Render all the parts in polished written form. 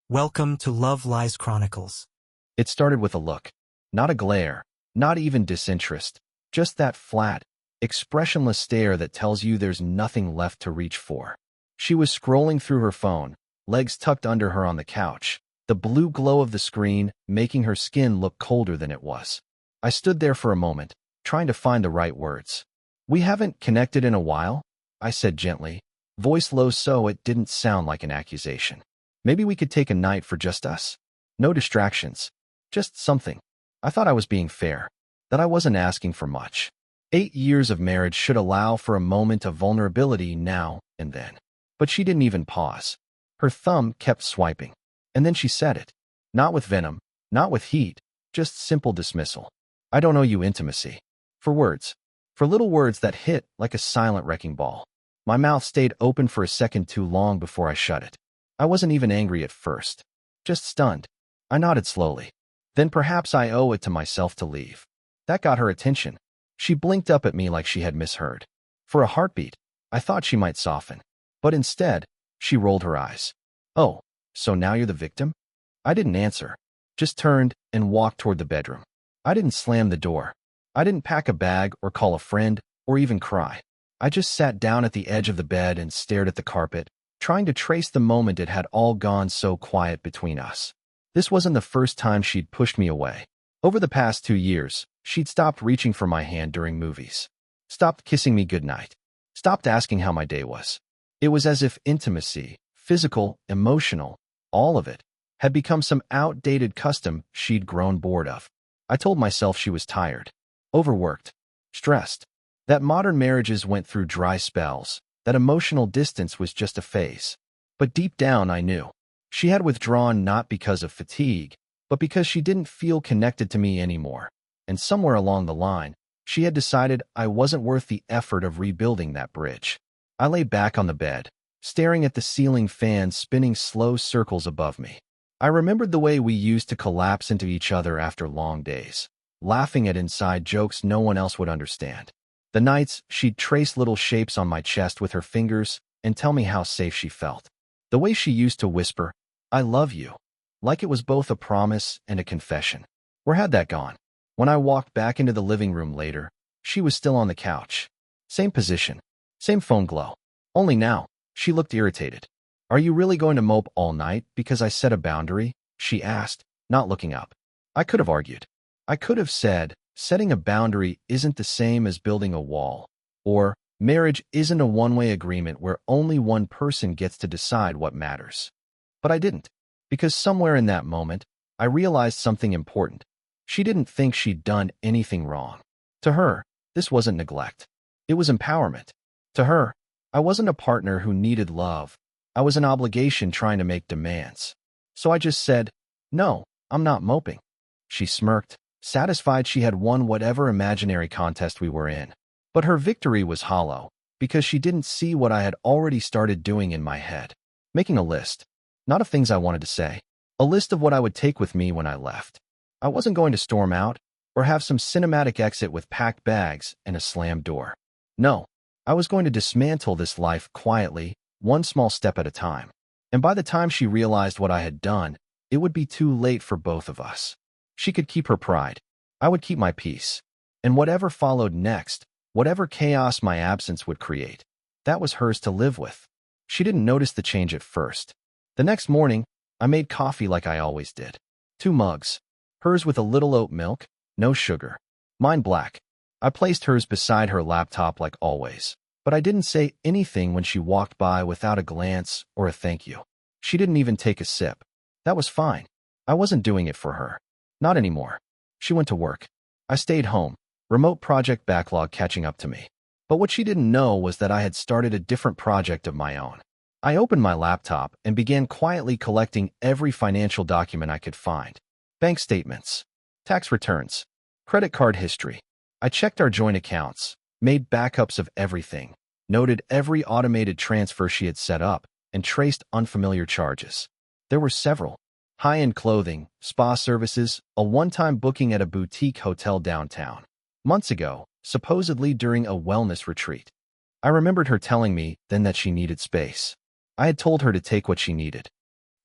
Welcome to Love Lies Chronicles. It started with a look. Not a glare, not even disinterest, just that flat, expressionless stare that tells you there's nothing left to reach for. She was scrolling through her phone, legs tucked under her on the couch, the blue glow of the screen making her skin look colder than it was. I stood there for a moment, trying to find the right words. "We haven't connected in a while," I said gently, voice low so it didn't sound like an accusation. "Maybe we could take a night for just us. No distractions. Just something." I thought I was being fair, that I wasn't asking for much. 8 years of marriage should allow for a moment of vulnerability now and then. But she didn't even pause. Her thumb kept swiping. And then she said it. Not with venom, not with heat, just simple dismissal. "I don't owe you intimacy." For words. For little words that hit like a silent wrecking ball. My mouth stayed open for a second too long before I shut it. I wasn't even angry at first. Just stunned. I nodded slowly. "Then perhaps I owe it to myself to leave." That got her attention. She blinked up at me like she had misheard. For a heartbeat, I thought she might soften. But instead, she rolled her eyes. "Oh, so now you're the victim?" I didn't answer. Just turned and walked toward the bedroom. I didn't slam the door. I didn't pack a bag or call a friend or even cry. I just sat down at the edge of the bed and stared at the carpet, trying to trace the moment it had all gone so quiet between us. This wasn't the first time she'd pushed me away. Over the past 2 years, she'd stopped reaching for my hand during movies, stopped kissing me goodnight, stopped asking how my day was. It was as if intimacy, physical, emotional, all of it, had become some outdated custom she'd grown bored of. I told myself she was tired, overworked, stressed, that modern marriages went through dry spells, that emotional distance was just a phase. But deep down I knew. She had withdrawn not because of fatigue, but because she didn't feel connected to me anymore. And somewhere along the line, she had decided I wasn't worth the effort of rebuilding that bridge. I lay back on the bed, staring at the ceiling fan spinning slow circles above me. I remembered the way we used to collapse into each other after long days, laughing at inside jokes no one else would understand. The nights she'd trace little shapes on my chest with her fingers and tell me how safe she felt. The way she used to whisper, "I love you," like it was both a promise and a confession. Where had that gone? When I walked back into the living room later, she was still on the couch. Same position, same phone glow. Only now, she looked irritated. "Are you really going to mope all night because I set a boundary?" she asked, not looking up. I could have argued. I could have said, setting a boundary isn't the same as building a wall, or marriage isn't a one-way agreement where only one person gets to decide what matters. But I didn't, because somewhere in that moment, I realized something important. She didn't think she'd done anything wrong. To her, this wasn't neglect. It was empowerment. To her, I wasn't a partner who needed love. I was an obligation trying to make demands. So I just said, "No, I'm not moping." She smirked, satisfied she had won whatever imaginary contest we were in. But her victory was hollow, because she didn't see what I had already started doing in my head. Making a list. Not of things I wanted to say. A list of what I would take with me when I left. I wasn't going to storm out, or have some cinematic exit with packed bags and a slammed door. No, I was going to dismantle this life quietly, one small step at a time. And by the time she realized what I had done, it would be too late for both of us. She could keep her pride. I would keep my peace. And whatever followed next, whatever chaos my absence would create, that was hers to live with. She didn't notice the change at first. The next morning, I made coffee like I always did. 2 mugs. Hers with a little oat milk, no sugar. Mine black. I placed hers beside her laptop like always. But I didn't say anything when she walked by without a glance or a thank you. She didn't even take a sip. That was fine. I wasn't doing it for her. Not anymore. She went to work. I stayed home, remote project backlog catching up to me. But what she didn't know was that I had started a different project of my own. I opened my laptop and began quietly collecting every financial document I could find. Bank statements, tax returns, credit card history. I checked our joint accounts, made backups of everything, noted every automated transfer she had set up, and traced unfamiliar charges. There were several. High-end clothing, spa services, a one-time booking at a boutique hotel downtown. Months ago, supposedly during a wellness retreat. I remembered her telling me then that she needed space. I had told her to take what she needed.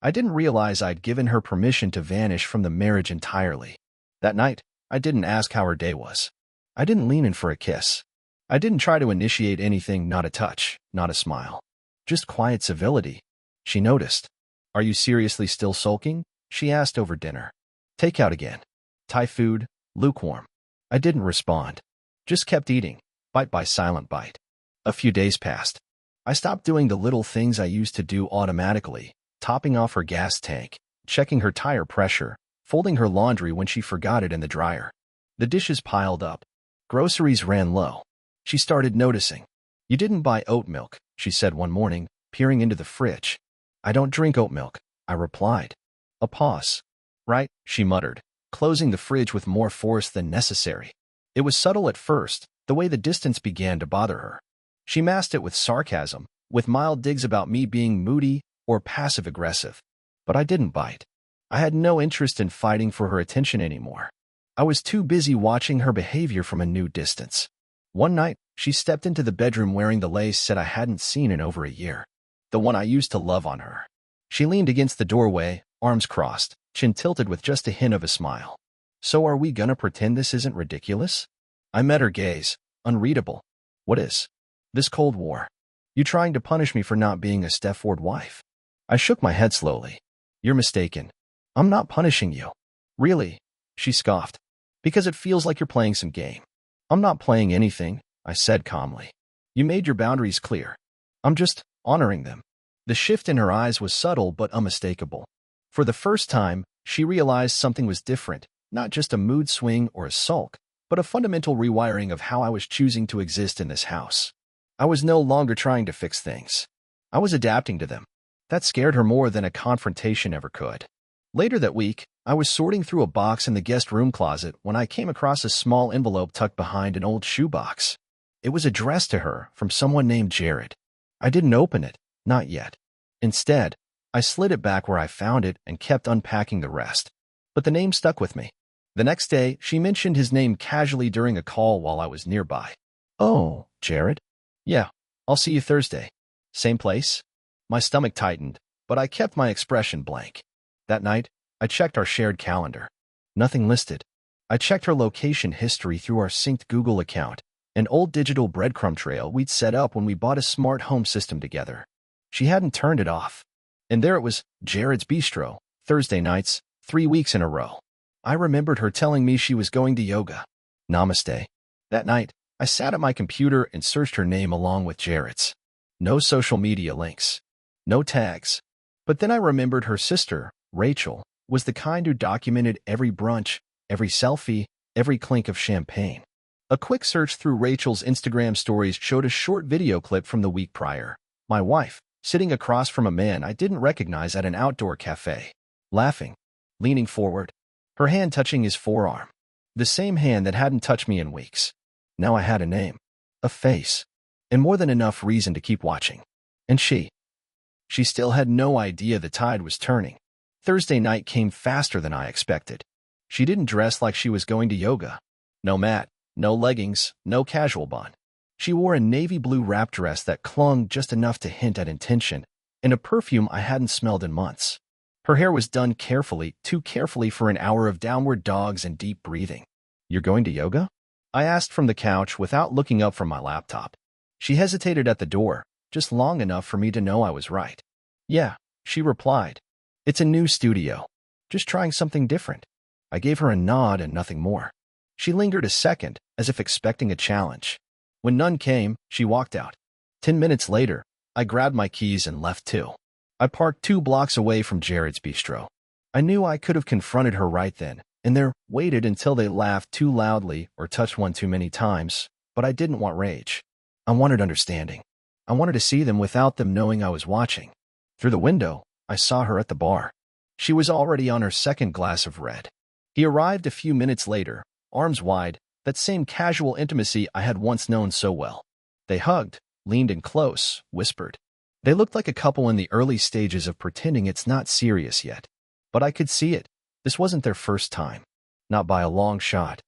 I didn't realize I'd given her permission to vanish from the marriage entirely. That night, I didn't ask how her day was. I didn't lean in for a kiss. I didn't try to initiate anything, not a touch, not a smile. Just quiet civility. She noticed. "Are you seriously still sulking?" she asked over dinner. "Takeout again. Thai food, lukewarm." I didn't respond. Just kept eating, bite by silent bite. A few days passed. I stopped doing the little things I used to do automatically, topping off her gas tank, checking her tire pressure, folding her laundry when she forgot it in the dryer. The dishes piled up. Groceries ran low. She started noticing. "You didn't buy oat milk," she said one morning, peering into the fridge. "I don't drink oat milk," I replied. A pause. "Right," she muttered, closing the fridge with more force than necessary. It was subtle at first, the way the distance began to bother her. She masked it with sarcasm, with mild digs about me being moody or passive-aggressive. But I didn't bite. I had no interest in fighting for her attention anymore. I was too busy watching her behavior from a new distance. One night, she stepped into the bedroom wearing the lace set I hadn't seen in over a year. The one I used to love on her. She leaned against the doorway, arms crossed, chin tilted with just a hint of a smile. "So are we gonna pretend this isn't ridiculous?" I met her gaze, unreadable. "What is? This Cold War? You trying to punish me for not being a Stepford wife?" I shook my head slowly. "You're mistaken. I'm not punishing you." "Really?" she scoffed. "Because it feels like you're playing some game." "I'm not playing anything," I said calmly. "You made your boundaries clear. I'm just honoring them." The shift in her eyes was subtle but unmistakable. For the first time, she realized something was different, not just a mood swing or a sulk, but a fundamental rewiring of how I was choosing to exist in this house. I was no longer trying to fix things. I was adapting to them. That scared her more than a confrontation ever could. Later that week, I was sorting through a box in the guest room closet when I came across a small envelope tucked behind an old shoebox. It was addressed to her from someone named Jared. I didn't open it, not yet. Instead, I slid it back where I found it and kept unpacking the rest. But the name stuck with me. The next day, she mentioned his name casually during a call while I was nearby. "Oh, Jared? Yeah, I'll see you Thursday. Same place?" My stomach tightened, but I kept my expression blank. That night, I checked our shared calendar. Nothing listed. I checked her location history through our synced Google account, an old digital breadcrumb trail we'd set up when we bought a smart home system together. She hadn't turned it off. And there it was, Jared's Bistro, Thursday nights, 3 weeks in a row. I remembered her telling me she was going to yoga. Namaste. That night, I sat at my computer and searched her name along with Jared's. No social media links. No tags. But then I remembered her sister, Rachel, was the kind who documented every brunch, every selfie, every clink of champagne. A quick search through Rachel's Instagram stories showed a short video clip from the week prior. My wife, sitting across from a man I didn't recognize at an outdoor cafe, laughing, leaning forward, her hand touching his forearm. The same hand that hadn't touched me in weeks. Now I had a name, a face, and more than enough reason to keep watching. And she still had no idea the tide was turning. Thursday night came faster than I expected. She didn't dress like she was going to yoga. No mat, no leggings, no casual bun. She wore a navy blue wrap dress that clung just enough to hint at intention, and a perfume I hadn't smelled in months. Her hair was done carefully, too carefully for an hour of downward dogs and deep breathing. "You're going to yoga?" I asked from the couch without looking up from my laptop. She hesitated at the door, just long enough for me to know I was right. "Yeah," she replied. "It's a new studio. Just trying something different." I gave her a nod and nothing more. She lingered a second, as if expecting a challenge. When none came, she walked out. 10 minutes later, I grabbed my keys and left too. I parked 2 blocks away from Jared's Bistro. I knew I could have confronted her right then, and there, waited until they laughed too loudly or touched one too many times, but I didn't want rage. I wanted understanding. I wanted to see them without them knowing I was watching. Through the window, I saw her at the bar. She was already on her second glass of red. He arrived a few minutes later, arms wide, that same casual intimacy I had once known so well. They hugged, leaned in close, whispered. They looked like a couple in the early stages of pretending it's not serious yet. But I could see it. This wasn't their first time. Not by a long shot.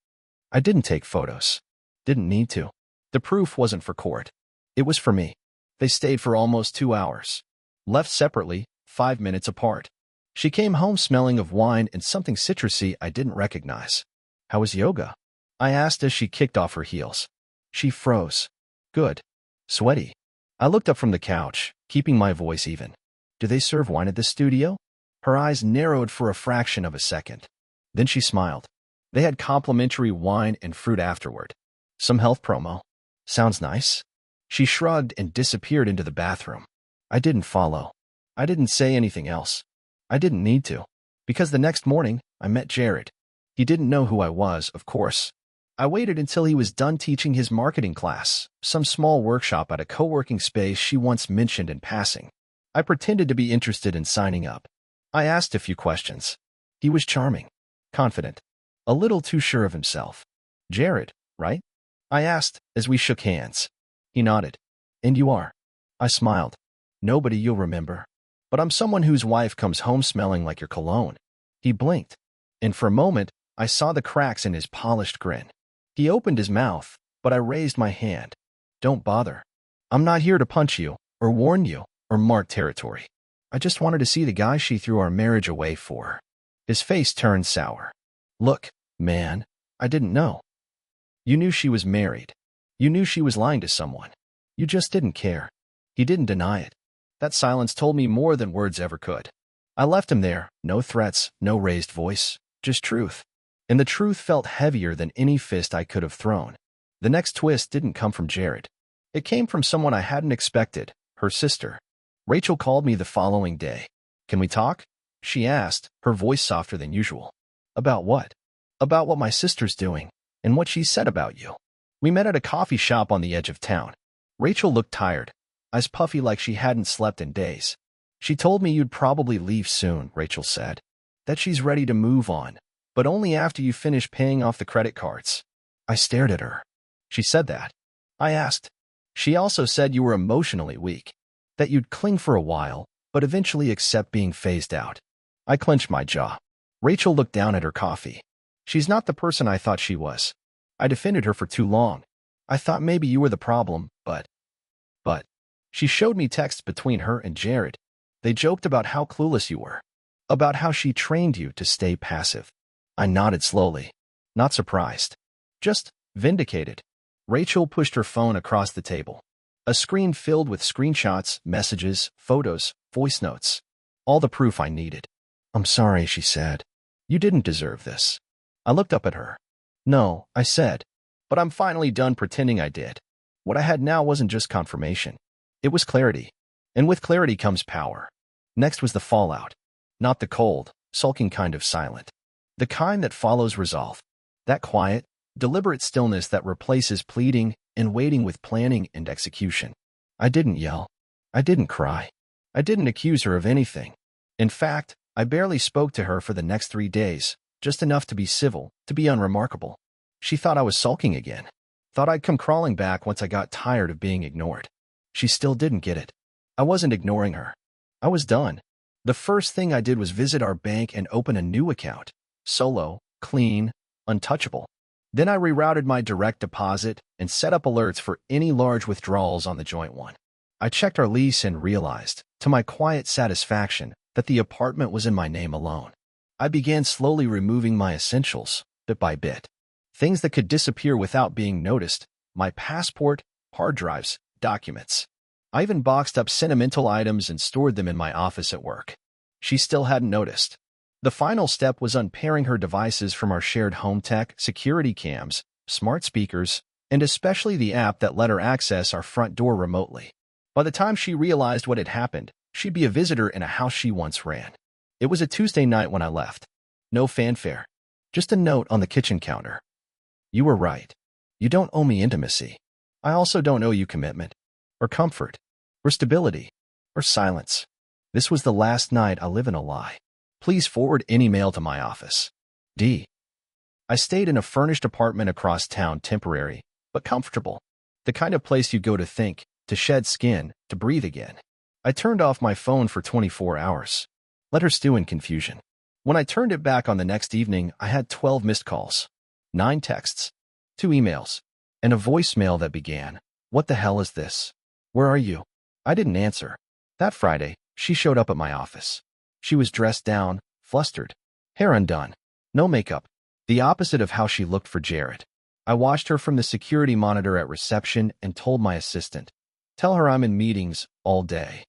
I didn't take photos. Didn't need to. The proof wasn't for court. It was for me. They stayed for almost 2 hours. Left separately, 5 minutes apart. She came home smelling of wine and something citrusy I didn't recognize. How was yoga? I asked as she kicked off her heels. She froze. Good. Sweaty. I looked up from the couch, keeping my voice even. Do they serve wine at this studio? Her eyes narrowed for a fraction of a second. Then she smiled. They had complimentary wine and fruit afterward. Some health promo. Sounds nice. She shrugged and disappeared into the bathroom. I didn't follow. I didn't say anything else. I didn't need to. Because the next morning, I met Jared. He didn't know who I was, of course. I waited until he was done teaching his marketing class, some small workshop at a co-working space she once mentioned in passing. I pretended to be interested in signing up. I asked a few questions. He was charming, confident, a little too sure of himself. Jared, right? I asked as we shook hands. He nodded. And you are? I smiled. Nobody you'll remember. But I'm someone whose wife comes home smelling like your cologne. He blinked. And for a moment, I saw the cracks in his polished grin. He opened his mouth, but I raised my hand. Don't bother. I'm not here to punch you, or warn you, or mark territory. I just wanted to see the guy she threw our marriage away for. His face turned sour. Look, man, I didn't know. You knew she was married. You knew she was lying to someone. You just didn't care. He didn't deny it. That silence told me more than words ever could. I left him there, no threats, no raised voice, just truth. And the truth felt heavier than any fist I could have thrown. The next twist didn't come from Jared. It came from someone I hadn't expected, her sister. Rachel called me the following day. Can we talk? She asked, her voice softer than usual. About what? About what my sister's doing, and what she said about you. We met at a coffee shop on the edge of town. Rachel looked tired, eyes puffy like she hadn't slept in days. She told me you'd probably leave soon, Rachel said. That she's ready to move on, but only after you finish paying off the credit cards. I stared at her. She said that. I asked. She also said you were emotionally weak, that you'd cling for a while, but eventually accept being phased out. I clenched my jaw. Rachel looked down at her coffee. She's not the person I thought she was. I defended her for too long. I thought maybe you were the problem, but... She showed me texts between her and Jared. They joked about how clueless you were, about how she trained you to stay passive. I nodded slowly, not surprised, just vindicated. Rachel pushed her phone across the table. A screen filled with screenshots, messages, photos, voice notes. All the proof I needed. I'm sorry, she said. You didn't deserve this. I looked up at her. No, I said, but I'm finally done pretending I did. What I had now wasn't just confirmation. It was clarity. And with clarity comes power. Next was the fallout. Not the cold, sulking kind of silent. The kind that follows resolve. That quiet, deliberate stillness that replaces pleading and waiting with planning and execution. I didn't yell. I didn't cry. I didn't accuse her of anything. In fact, I barely spoke to her for the next 3 days, just enough to be civil, to be unremarkable. She thought I was sulking again. Thought I'd come crawling back once I got tired of being ignored. She still didn't get it. I wasn't ignoring her. I was done. The first thing I did was visit our bank and open a new account. Solo, clean, untouchable. Then I rerouted my direct deposit and set up alerts for any large withdrawals on the joint one. I checked our lease and realized, to my quiet satisfaction, that the apartment was in my name alone. I began slowly removing my essentials, bit by bit. Things that could disappear without being noticed. My passport, hard drives, documents. I even boxed up sentimental items and stored them in my office at work. She still hadn't noticed. The final step was unpairing her devices from our shared home tech, security cams, smart speakers, and especially the app that let her access our front door remotely. By the time she realized what had happened, she'd be a visitor in a house she once ran. It was a Tuesday night when I left. No fanfare. Just a note on the kitchen counter. You were right. You don't owe me intimacy. I also don't owe you commitment, or comfort, or stability, or silence. This was the last night I live in a lie. Please forward any mail to my office. D. I stayed in a furnished apartment across town, temporary, but comfortable. The kind of place you go to think, to shed skin, to breathe again. I turned off my phone for 24 hours. Let her stew in confusion. When I turned it back on the next evening, I had 12 missed calls, 9 texts, 2 emails, and a voicemail that began, "What the hell is this? Where are you?" I didn't answer. That Friday, she showed up at my office. She was dressed down, flustered, hair undone, no makeup, the opposite of how she looked for Jared. I watched her from the security monitor at reception and told my assistant, "Tell her I'm in meetings all day."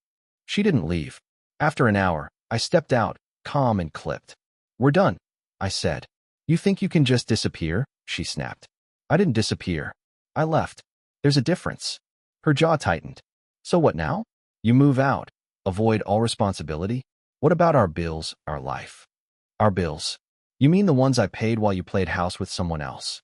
She didn't leave. After an hour, I stepped out, calm and clipped. "We're done," I said. "You think you can just disappear?" she snapped. "I didn't disappear. I left. There's a difference." Her jaw tightened. "So what now? You move out, avoid all responsibility? What about our bills, our life?" "Our bills? You mean the ones I paid while you played house with someone else?"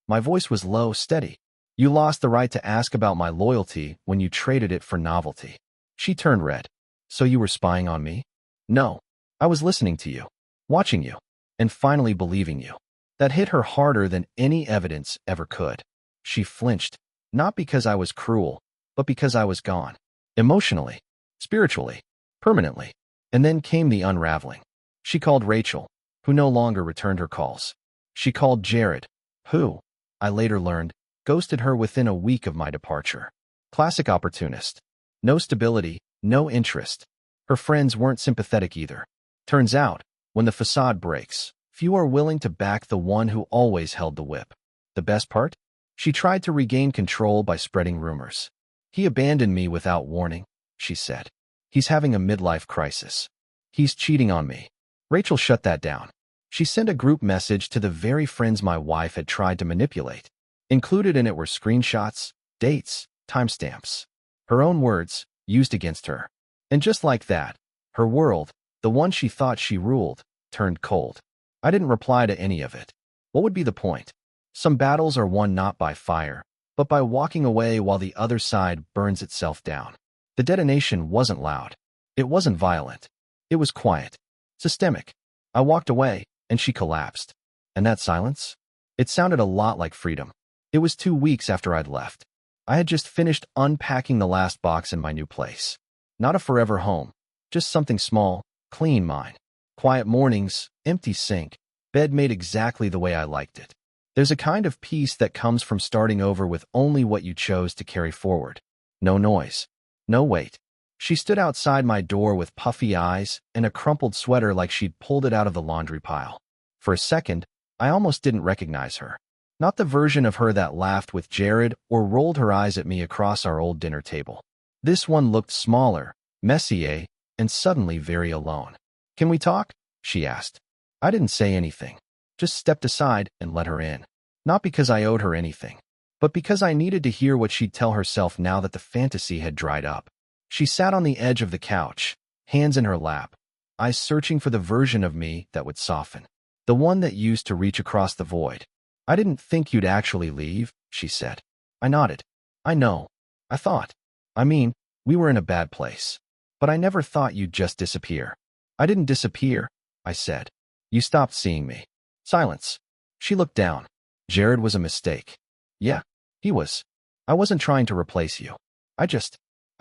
My voice was low, steady. "You lost the right to ask about my loyalty when you traded it for novelty." She turned red. "So you were spying on me?" "No. I was listening to you, watching you, and finally believing you." That hit her harder than any evidence ever could. She flinched, not because I was cruel, but because I was gone. Emotionally, spiritually, permanently. And then came the unraveling. She called Rachel, who no longer returned her calls. She called Jared, who, I later learned, ghosted her within a week of my departure. Classic opportunist. No stability, no interest. Her friends weren't sympathetic either. Turns out, when the facade breaks, few are willing to back the one who always held the whip. The best part? She tried to regain control by spreading rumors. "He abandoned me without warning," she said. "He's having a midlife crisis. He's cheating on me." Rachel shut that down. She sent a group message to the very friends my wife had tried to manipulate. Included in it were screenshots, dates, timestamps. Her own words, used against her. And just like that, her world, the one she thought she ruled, turned cold. I didn't reply to any of it. What would be the point? Some battles are won not by fire, but by walking away while the other side burns itself down. The detonation wasn't loud. It wasn't violent. It was quiet. Systemic. I walked away, and she collapsed. And that silence? It sounded a lot like freedom. It was 2 weeks after I'd left. I had just finished unpacking the last box in my new place. Not a forever home, just something small, clean mine. Quiet mornings, empty sink, bed made exactly the way I liked it. There's a kind of peace that comes from starting over with only what you chose to carry forward. No noise. No weight. She stood outside my door with puffy eyes and a crumpled sweater like she'd pulled it out of the laundry pile. For a second, I almost didn't recognize her. Not the version of her that laughed with Jared or rolled her eyes at me across our old dinner table. This one looked smaller, messier, and suddenly very alone. "Can we talk?" she asked. I didn't say anything, just stepped aside and let her in. Not because I owed her anything, but because I needed to hear what she'd tell herself now that the fantasy had dried up. She sat on the edge of the couch, hands in her lap, eyes searching for the version of me that would soften. The one that used to reach across the void. "I didn't think you'd actually leave," she said. I nodded. "I know. I thought. I mean, we were in a bad place. But I never thought you'd just disappear." "I didn't disappear," I said. "You stopped seeing me." Silence. She looked down. "Jared was a mistake." "Yeah, he was. I wasn't trying to replace you. I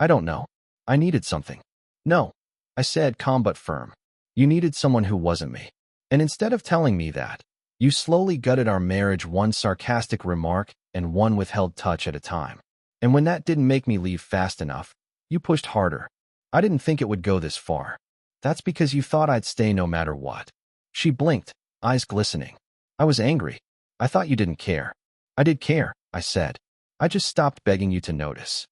don't know. I needed something." "No," I said, calm but firm. "You needed someone who wasn't me. And instead of telling me that, you slowly gutted our marriage one sarcastic remark and one withheld touch at a time. And when that didn't make me leave fast enough, you pushed harder. I didn't think it would go this far. That's because you thought I'd stay no matter what." She blinked, eyes glistening. "I was angry. I thought you didn't care." "I did care," I said. "I just stopped begging you to notice."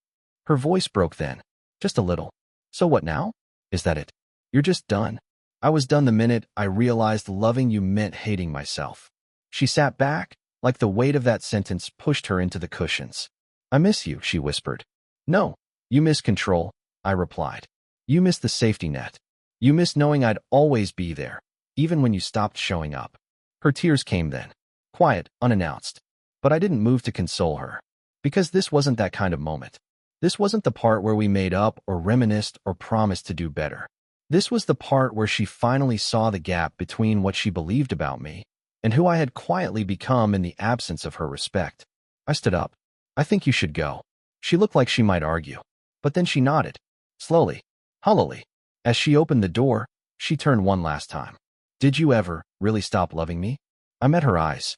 Her voice broke then, just a little. "So what now? Is that it? You're just done?" I was done the minute I realized loving you meant hating myself. She sat back, like the weight of that sentence pushed her into the cushions. "I miss you," she whispered. "No, you miss control," I replied. "You miss the safety net. You miss knowing I'd always be there, even when you stopped showing up." Her tears came then, quiet, unannounced. But I didn't move to console her, because this wasn't that kind of moment. This wasn't the part where we made up or reminisced or promised to do better. This was the part where she finally saw the gap between what she believed about me and who I had quietly become in the absence of her respect. I stood up. "I think you should go." She looked like she might argue, but then she nodded, slowly, hollowly. As she opened the door, she turned one last time. "Did you ever really stop loving me?" I met her eyes.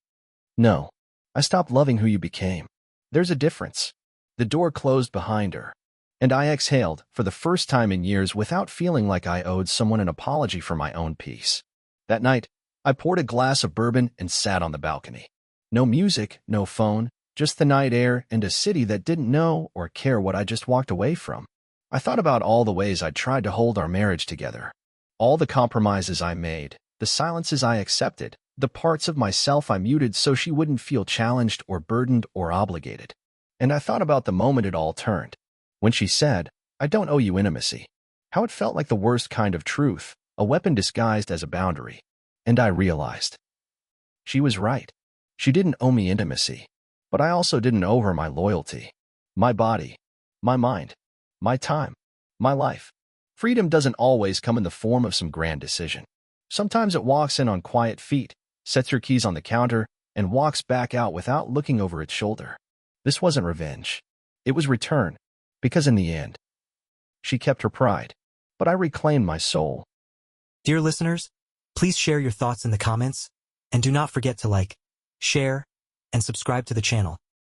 "No, I stopped loving who you became. There's a difference." The door closed behind her. And I exhaled, for the first time in years, without feeling like I owed someone an apology for my own peace. That night, I poured a glass of bourbon and sat on the balcony. No music, no phone, just the night air and a city that didn't know or care what I just walked away from. I thought about all the ways I tried to hold our marriage together, all the compromises I made, the silences I accepted, the parts of myself I muted so she wouldn't feel challenged or burdened or obligated. And I thought about the moment it all turned, when she said, "I don't owe you intimacy." How it felt like the worst kind of truth, a weapon disguised as a boundary. And I realized she was right. She didn't owe me intimacy, but I also didn't owe her my loyalty, my body, my mind, my time, my life. Freedom doesn't always come in the form of some grand decision. Sometimes it walks in on quiet feet, sets her keys on the counter, and walks back out without looking over its shoulder. This wasn't revenge. It was return, because in the end, she kept her pride, but I reclaimed my soul. Dear listeners, please share your thoughts in the comments, and do not forget to like, share, and subscribe to the channel.